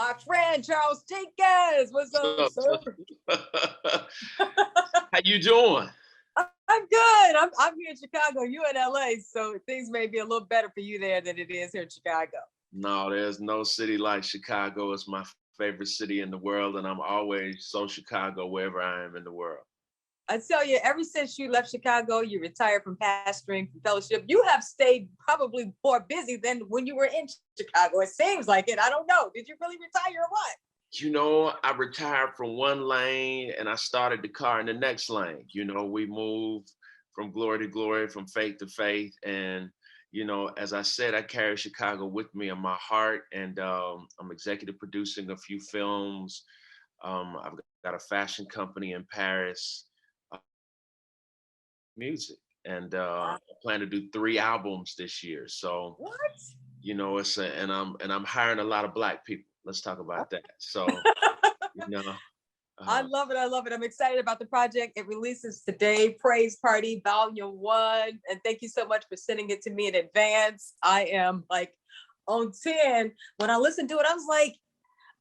my friend Charles Jenkins. What's up, sir? How you doing? I'm good. I'm here in Chicago. You in LA, so things may be a little better for you there than it is here in Chicago. No, there's no city like Chicago. It's my favorite city in the world, and I'm always so Chicago wherever I am in the world. I tell you, ever since you left Chicago, you retired from pastoring, from fellowship, you have stayed probably more busy than when you were in Chicago. It seems like it. I don't know. Did you really retire or what? You know, I retired from one lane and I started the car in the next lane. You know, we moved from glory to glory, from faith to faith. And, you know, as I said, I carry Chicago with me in my heart. And I'm executive producing a few films. I've got a fashion company in Paris, music. And I plan to do 3 albums this year. So, What? you know, and I'm hiring a lot of Black people. Let's talk about that. So, you know. I love it. I love it. I'm excited about the project. It releases today, Praise Party Volume 1. And thank you so much for sending it to me in advance. I am like on 10. When I listened to it, I was like,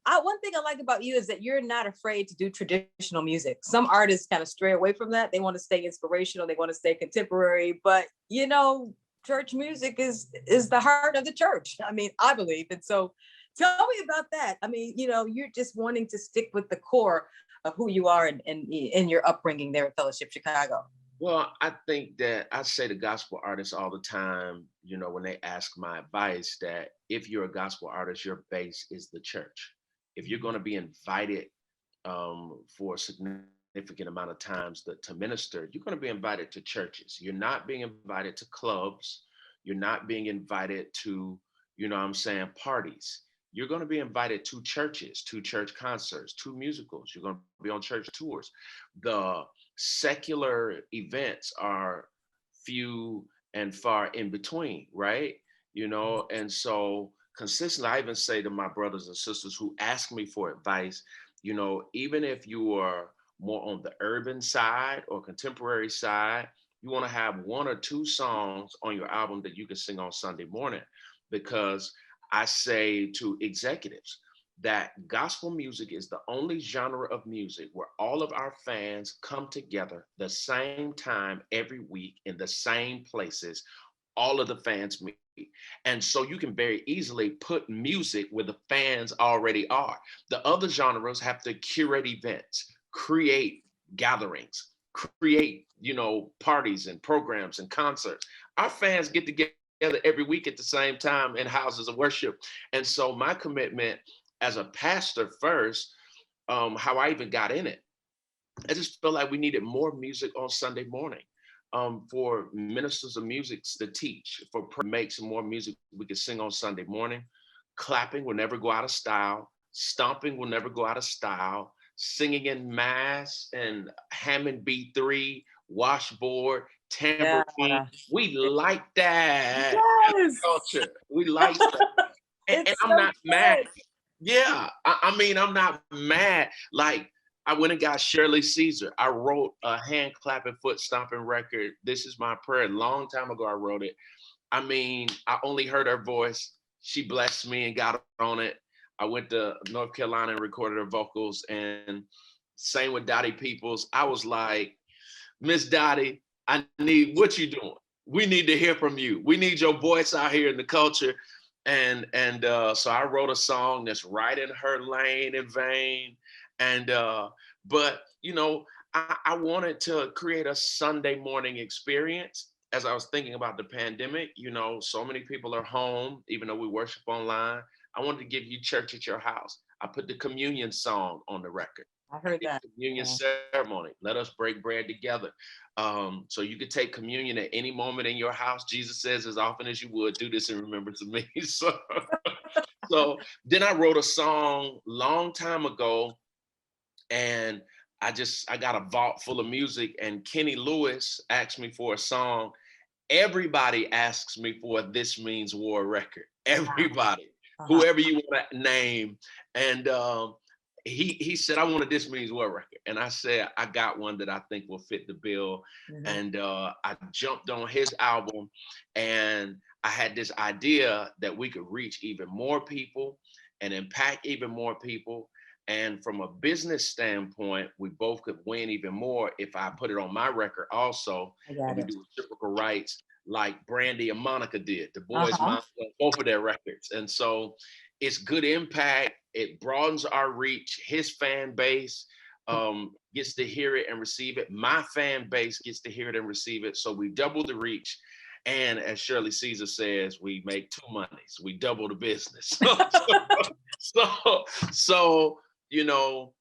one thing I like about you is that you're not afraid to do traditional music. Some artists kind of stray away from that. They want to stay inspirational. They want to stay contemporary. But, you know, church music is the heart of the church. I mean, I believe. And so tell me about that. I mean, you know, you're just wanting to stick with the core of who you are and in your upbringing there at Fellowship Chicago. Well, I think that I say to gospel artists all the time, you know, when they ask my advice, that if you're a gospel artist, your base is the church. If you're going to be invited for a significant amount of times to minister, you're going to be invited to churches. You're not being invited to clubs. You're not being invited to, you know what I'm saying, parties. You're going to be invited to churches, to church concerts, to musicals. You're going to be on church tours. The secular events are few and far in between, right? You know, and so consistently, I even say to my brothers and sisters who ask me for advice, you know, even if you are more on the urban side or contemporary side, you want to have 1 or 2 songs on your album that you can sing on Sunday morning, because I say to executives that gospel music is the only genre of music where all of our fans come together the same time every week in the same places. All of the fans meet. And so you can very easily put music where the fans already are. The other genres have to curate events, create gatherings, create, you know, parties and programs and concerts. Our fans get together every week at the same time in houses of worship. And so my commitment as a pastor first, how I even got in it, I just felt like we needed more music on Sunday morning, for ministers of music to teach, for make some more music we could sing on Sunday morning. Clapping will never go out of style. Stomping will never go out of style. Singing in mass and Hammond B3, washboard, tambourine. Yeah. We like that Yes. culture. We like that. And I'm not mad. Yeah, I mean, I'm not mad. Like, I went and got Shirley Caesar. I wrote a hand clapping, foot stomping record. This is my prayer. A long time ago, I wrote it. I mean, I only heard her voice. She blessed me and got on it. I went to North Carolina and recorded her vocals, and same with Dottie Peoples. I was like, Miss Dottie, I need what you doing. We need to hear from you. We need your voice out here in the culture. And so I wrote a song that's right in her lane and vein. And but you know, I wanted to create a Sunday morning experience. As I was thinking about the pandemic, you know, so many people are home, even though we worship online. I wanted to give you church at your house. I put the communion song on the record. I heard that. Communion ceremony. Let us break bread together. So you could take communion at any moment in your house. Jesus says, as often as you would, do this in remembrance of me. So then I wrote a song long time ago, and I got a vault full of music, and Kenny Lewis asked me for a song. Everybody asks me for a This Means War record. Everybody, whoever you want to name. And he said, I want a This Means War record. And I said, I got one that I think will fit the bill. And I jumped on his album, and I had this idea that we could reach even more people. and impact even more people. And from a business standpoint, we both could win even more if I put it on my record also, I and got we it. do reciprocal rights like Brandy and Monica did. The boys, Uh-huh. both of their records. And so it's good impact. It broadens our reach. His fan base gets to hear it and receive it. My fan base gets to hear it and receive it. So we double the reach. And as Shirley Caesar says, we make two monies. We double the business. So, you know,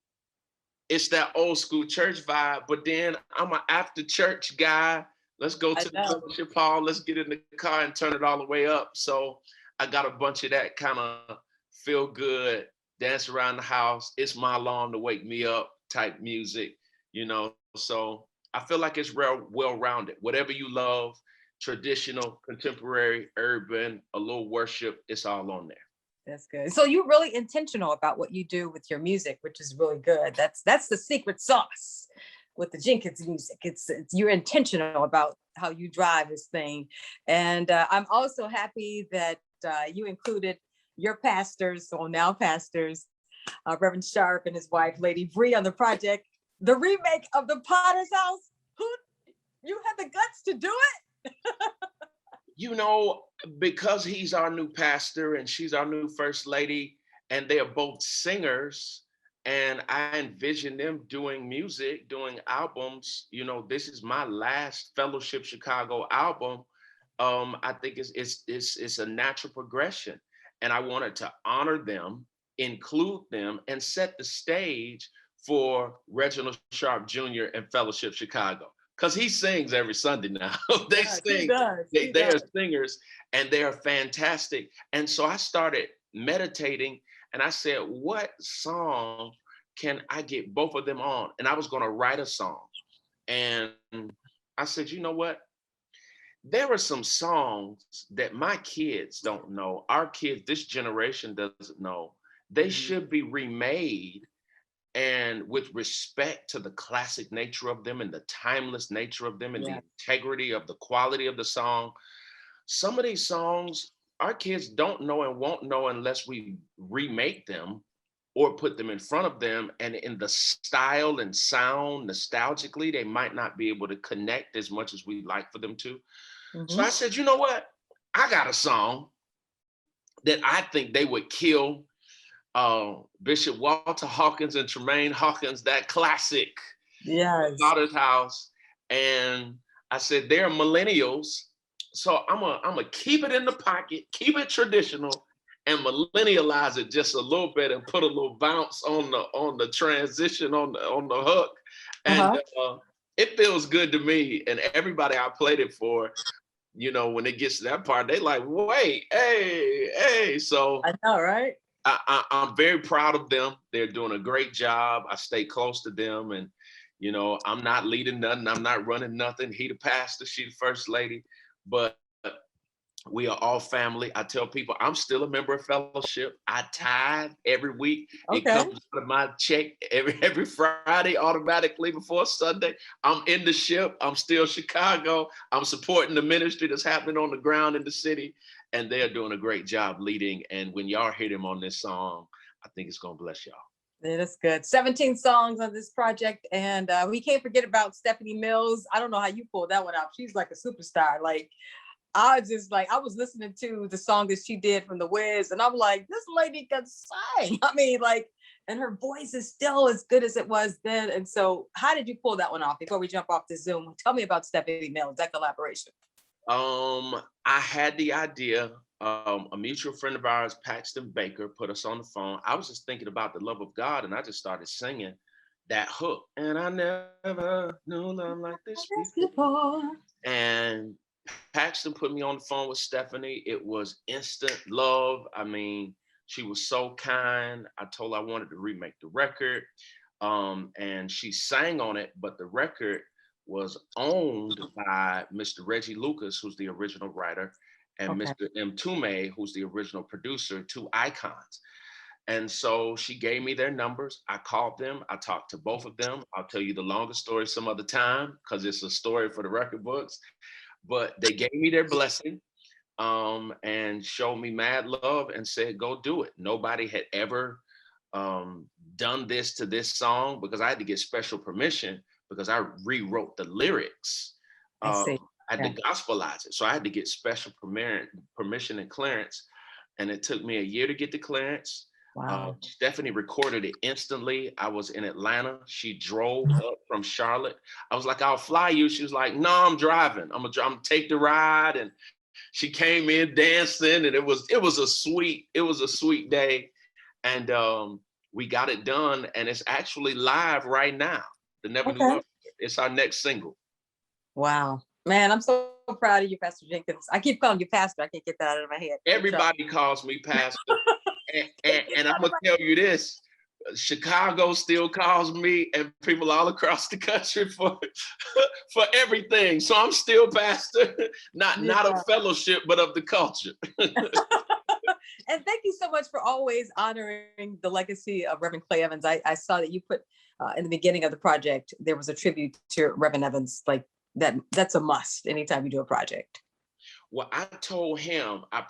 it's that old school church vibe, but then I'm an after church guy. Let's go I to the know. fellowship hall. Let's get in the car and turn it all the way up. So I got a bunch of that kind of feel good, dance around the house. It's my alarm to wake me up type music, you know. So I feel like it's real well rounded. Whatever you love, traditional, contemporary, urban, a little worship, it's all on there. That's good. So you're really intentional about what you do with your music, which is really good. That's the secret sauce with the Jenkins music. It's you're intentional about how you drive this thing, and I'm also happy that you included your pastors, or now pastors, Reverend Sharp and his wife, Lady Bree, on the project, the remake of the Potter's House. Who you had the guts to do it? You know, because he's our new pastor and she's our new first lady, and they are both singers, and I envision them doing music, doing albums. You know, this is my last Fellowship Chicago album. I think it's a natural progression, and I wanted to honor them, include them, and set the stage for Reginald Sharp Jr. and Fellowship Chicago, because he sings every Sunday now. They Yes, he sing, does. He they are does. singers, and they are fantastic. And so I started meditating, and I said, what song can I get both of them on? And I was going to write a song. And I said, you know what? There are some songs that my kids don't know. Our kids, this generation doesn't know. They Mhm. should be remade, and with respect to the classic nature of them and the timeless nature of them and the Yeah. integrity of the quality of the song. Some of these songs our kids don't know and won't know unless we remake them or put them in front of them, and in the style and sound nostalgically they might not be able to connect as much as we'd like for them to. So I Mhm. said, you know what, I got a song that I think they would kill Bishop Walter Hawkins and Tremaine Hawkins, that classic, Yes. Daughter's House. And I said, they're millennials. So I'm a keep it in the pocket, keep it traditional, and millennialize it just a little bit and put a little bounce on the transition on the hook. And Uh-huh. it feels good to me. And everybody I played it for, you know, when it gets to that part, they like, wait, hey. So I know, right? I'm very proud of them. They're doing a great job. I stay close to them, and you know, I'm not leading nothing. I'm not running nothing. He the pastor, she the first lady, but we are all family. I tell people I'm still a member of fellowship. I tithe every week. It Okay. comes out of my check every Friday automatically before Sunday. I'm in the ship. I'm still Chicago. I'm supporting the ministry that's happening on the ground in the city, and they're doing a great job leading. And when y'all hear them on this song, I think it's gonna bless y'all. Yeah, that's good. 17 songs on this project. And we can't forget about Stephanie Mills. I don't know how you pulled that one out. She's like a superstar. Like, I was listening to the song that she did from The Wiz, and I'm like, this lady can sing. I mean, like, and her voice is still as good as it was then. And so, how did you pull that one off before we jump off the Zoom? Tell me about Stephanie Mills, that collaboration. I had the idea. A mutual friend of ours, Paxton Baker, put us on the phone. I was just thinking about the love of God, and I just started singing that hook. And I never knew love like this before. And Paxton put me on the phone with Stephanie. It was instant love. I mean, she was so kind. I told her I wanted to remake the record. And she sang on it, but the record was owned by Mr. Reggie Lucas, who's the original writer, and Okay. Mr. M. Tume, who's the original producer, two icons. And so she gave me their numbers. I called them. I talked to both of them. I'll tell you the longest story some other time because it's a story for the record books. But they gave me their blessing. and showed me mad love and said, go do it. Nobody had ever done this to this song, because I had to get special permission because I rewrote the lyrics. I see. I had to gospelize it. So I had to get special permission and clearance. And it took me a year to get the clearance. Wow. Stephanie recorded it instantly. I was in Atlanta. She drove up from Charlotte. I was like, I'll fly you. She was like, no, I'm driving. I'm gonna take the ride. And she came in dancing, and it was a sweet day. And we got it done, and it's actually live right now. The Never Knew Love. It's our next single. Wow. Man, I'm so proud of you, Pastor Jenkins. I keep calling you Pastor. I can't get that out of my head. Everybody calls me Pastor. and I'm going to tell you this. Chicago still calls me, and people all across the country for everything. So I'm still pastor, not of fellowship, but of the culture. And thank you so much for always honoring the legacy of Reverend Clay Evans. I saw that you put in the beginning of the project, there was a tribute to Reverend Evans. Like that's a must anytime you do a project. Well, I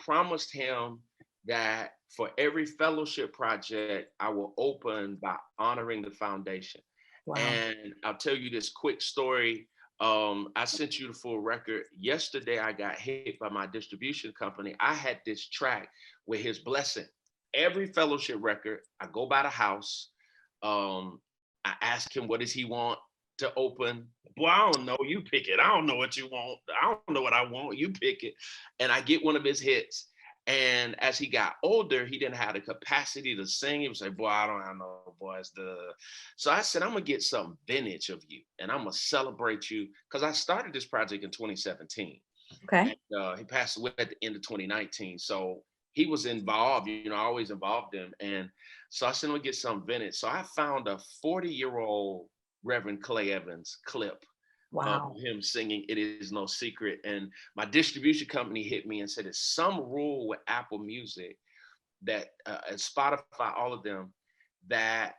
promised him that for every fellowship project, I will open by honoring the foundation. Wow. And I'll tell you this quick story. I sent you the full record. Yesterday, I got hit by my distribution company. I had this track with his blessing. Every fellowship record, I go by the house. I ask him, what does he want to open? Boy, I don't know. You pick it. I don't know what you want. I don't know what I want. You pick it. And I get one of his hits. And as he got older, he didn't have the capacity to sing. He was like, boy, I don't have no voice. So I said, I'm going to get something vintage of you, and I'm going to celebrate you, because I started this project in 2017. Okay. And, he passed away at the end of 2019. So he was involved, I always involved him. And so I said, I'm going to get something vintage. So I found a 40-year-old Reverend Clay Evans clip. Wow. Of him singing It Is No Secret. And my distribution company hit me and said, there's some rule with Apple Music that, and Spotify, all of them, that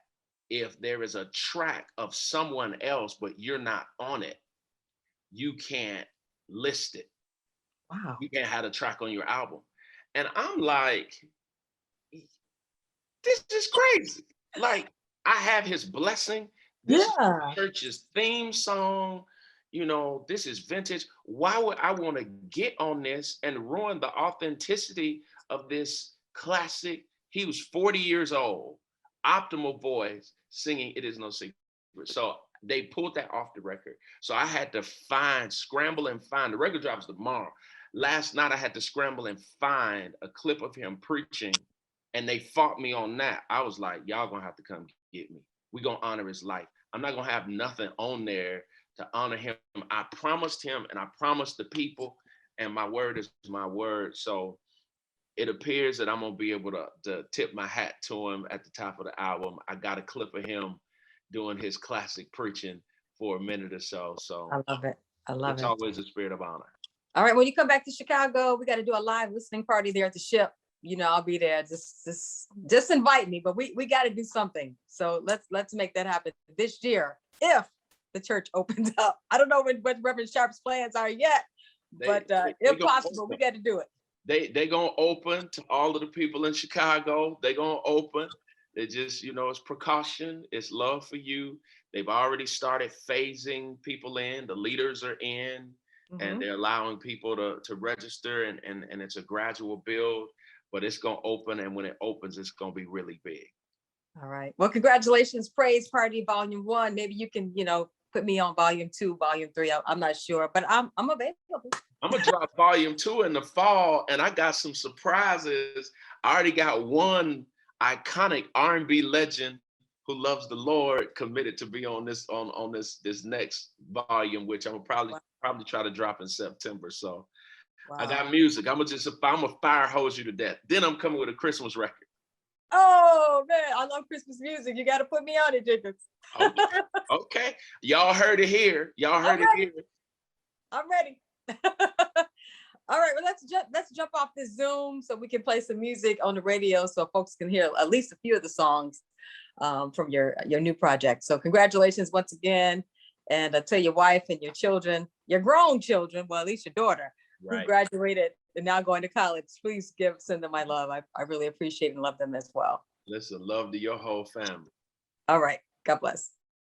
if there is a track of someone else, but you're not on it, you can't list it. Wow. You can't have a track on your album. And I'm like, this is crazy. Like, I have his blessing. This is the church's theme song. This is vintage. Why would I want to get on this and ruin the authenticity of this classic? He was 40 years old, optimal voice, singing It Is No Secret. So they pulled that off the record. So I had to scramble and find. The record drops tomorrow. Last night I had to scramble and find a clip of him preaching, and they fought me on that. I was like, y'all gonna have to come get me. We're gonna honor his life. I'm not gonna have nothing on there to honor him. I promised him, and I promised the people, and my word is my word. So it appears that I'm gonna be able to tip my hat to him at the top of the album. I got a clip of him doing his classic preaching for a minute or so. So I love it. It's always a spirit of honor. All right, when you come back to Chicago, we got to do a live listening party there at the Ship. I'll be there. Just invite me, but we got to do something. So let's make that happen this year if the church opens up. I don't know what Reverend Sharp's plans are yet, but if possible, we got to do it. They gonna open to all of the people in Chicago. They gonna open. They just, it's precaution. It's love for you. They've already started phasing people in. The leaders are in, and they're allowing people to register, and it's a gradual build. But it's going to open, and when it opens, it's going to be really big. All right. Well, congratulations, Praise Party Volume 1. Maybe you can, put me on Volume 2, Volume 3. I'm not sure, but I'm available. I'm going to drop Volume 2 in the fall, and I got some surprises. I already got one iconic R&B legend who loves the Lord committed to be on this next volume, which I'm probably try to drop in September. So. Wow. I got music. I'm gonna fire hose you to death. Then I'm coming with a Christmas record. Oh man, I love Christmas music. You got to put me on it, Jenkins. Okay. Y'all heard it here. I'm ready. All right. Well, let's jump off this Zoom so we can play some music on the radio so folks can hear at least a few of the songs from your new project. So congratulations once again, and tell your wife and your children, your grown children, well at least your daughter. Right. Who graduated and now going to college. Please send them my love. I really appreciate and love them as well. Listen, love to your whole family. All right. God bless.